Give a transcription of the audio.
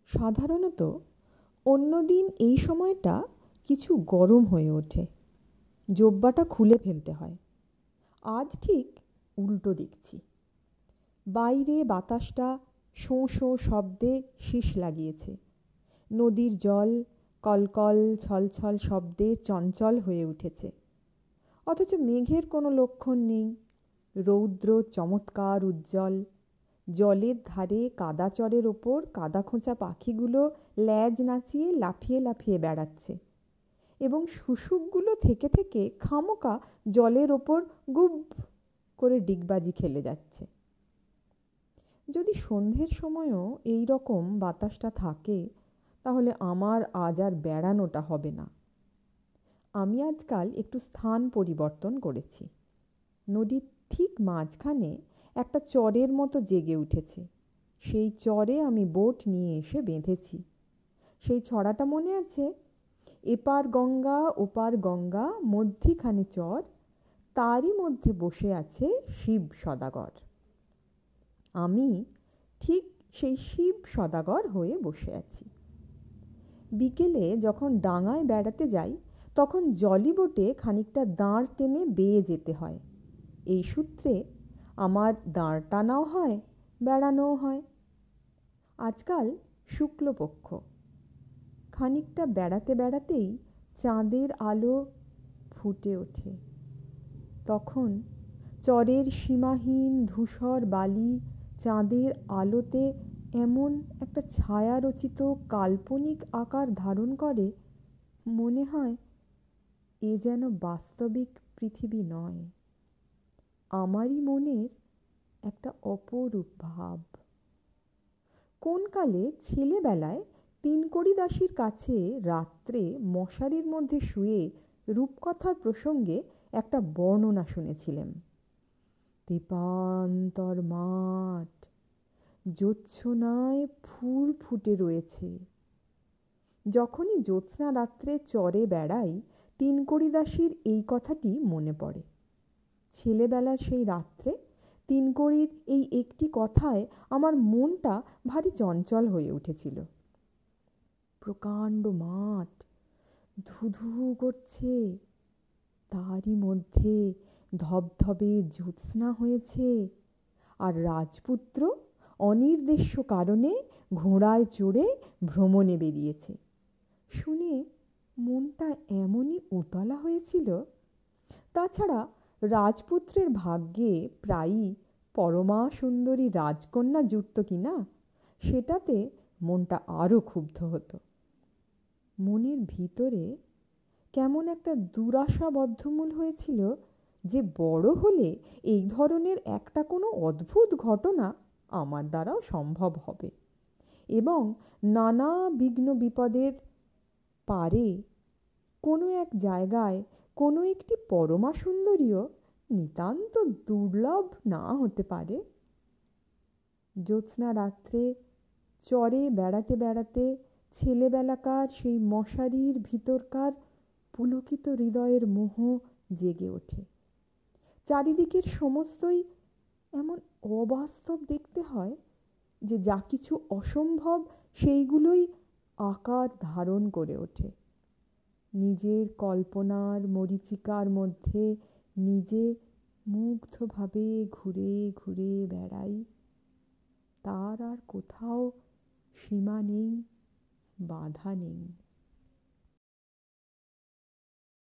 সাধারণত অন্যদিন এই সময়টা কিছু গরম হয়ে ওঠে, জোব্বাটা খুলে ফেলতে হয়। আজ ঠিক উল্টো দেখছি। বাইরে বাতাসটা শোঁ শোঁ শব্দে শিস লাগিয়েছে। নদীর জল কলকল ছলছল শব্দে চঞ্চল হয়ে উঠেছে, অথচ মেঘের কোনো লক্ষণ নেই। রৌদ্র চমৎকার উজ্জ্বল। জলের ধারে কাদা চরের ওপর কাদা খোঁচা পাখিগুলো ল্যাজ নাচিয়ে লাফিয়ে লাফিয়ে বেড়াচ্ছে, এবং শুশুকগুলো থেকে থেকে খামোকা জলের ওপর গুব করে ডিগবাজি খেলে যাচ্ছে। যদি সন্ধ্যের সময়ও এই রকম বাতাসটা থাকে, তাহলে আমার আজ আর বেড়ানোটা হবে না। আমি আজকাল একটু স্থান পরিবর্তন করেছি। নদীর ঠিক মাঝখানে একটা চরের মতো জেগে উঠেছে। সেই চরে আমি বোট নিয়ে এসে বেঁধেছি। সেই ছড়াটা মনে আছে? এপার গঙ্গা ওপার গঙ্গা মধ্যিখানে চর, তারই মধ্যে বসে আছে শিব সদাগর। আমি ঠিক সেই শিব সদাগর হয়ে বসে আছি। বিকেলে যখন ডাঙায় বেড়াতে যাই, তখন জলি বোটে খানিকটা দাঁড় টেনে বেয়ে যেতে হয়। এই সূত্রে আমার দাঁড় টানাও হয়, বেড়ানোও হয়। আজকাল শুক্লপক্ষ। খানিকটা বেড়াতে বেড়াতেই চাঁদের আলো ফুটে ওঠে। তখন চরের সীমাহীন ধূসর বালি চাঁদের আলোতে এমন একটা ছায়ারচিত কাল্পনিক আকার ধারণ করে, মনে হয় এ যেন বাস্তবিক পৃথিবী নয়, আমারই মনের একটা অপরূপ ভাব। কোন কালে ছেলেবেলায় তিনকড়ি দাসীর কাছে রাত্রে মশারির মধ্যে শুয়ে রূপকথার প্রসঙ্গে একটা বর্ণনা শুনেছিলেন। দীপান্তর মাঠ, জ্যোৎস্নায় ফুল ফুটে রয়েছে। যখনই জ্যোৎস্না রাত্রে চরে বেড়াই, তিনকড়ি দাসীর এই কথাটি মনে পড়ে। ছেলেবেলার সেই রাত্রে তিনকড়ির এই একটি কথায় আমার মনটা ভারী চঞ্চল হয়ে উঠেছিল। প্রকাণ্ড মাঠ, ধুধু করছে, তারই মধ্যে ধবধবে জ্যোৎস্না হয়েছে, আর রাজপুত্র অনির্দেশ্য কারণে ঘোড়ায় চড়ে ভ্রমণে বেরিয়েছে। শুনে মনটা এমনই উতলা হয়েছিল। তাছাড়া রাজপুত্রের ভাগ্যে প্রায়ই পরমা সুন্দরী রাজকন্যা জুটত কিনা, সেটাতে মনটা আরও ক্ষুব্ধ হতো। মনের ভিতরে কেমন একটা দুরাশা বদ্ধমূল হয়েছিল যে বড় হলে এই ধরনের একটা কোনো অদ্ভুত ঘটনা আমার দ্বারাও সম্ভব হবে, এবং নানা বিঘ্ন বিপদের পারে কোনো এক জায়গায় কোনো একটি পরমা সুন্দরীও নিতান্ত দুর্লভ না হতে পারে। জ্যোৎস্না রাত্রে চরে বেড়াতে বেড়াতে ছেলেবেলাকার সেই মশারির ভিতরকার পুলকিত হৃদয়ের মোহ জেগে ওঠে। চারিদিকের সমস্তই এমন অবাস্তব দেখতে হয় যে যা কিছু অসম্ভব সেইগুলোই আকার ধারণ করে ওঠে। নিজের কল্পনার মরীচিকার মধ্যে নিজে মুগ্ধভাবে ঘুরে ঘুরে বেড়াই। তার আর কোথাও সীমা নেই, বাধা নেই।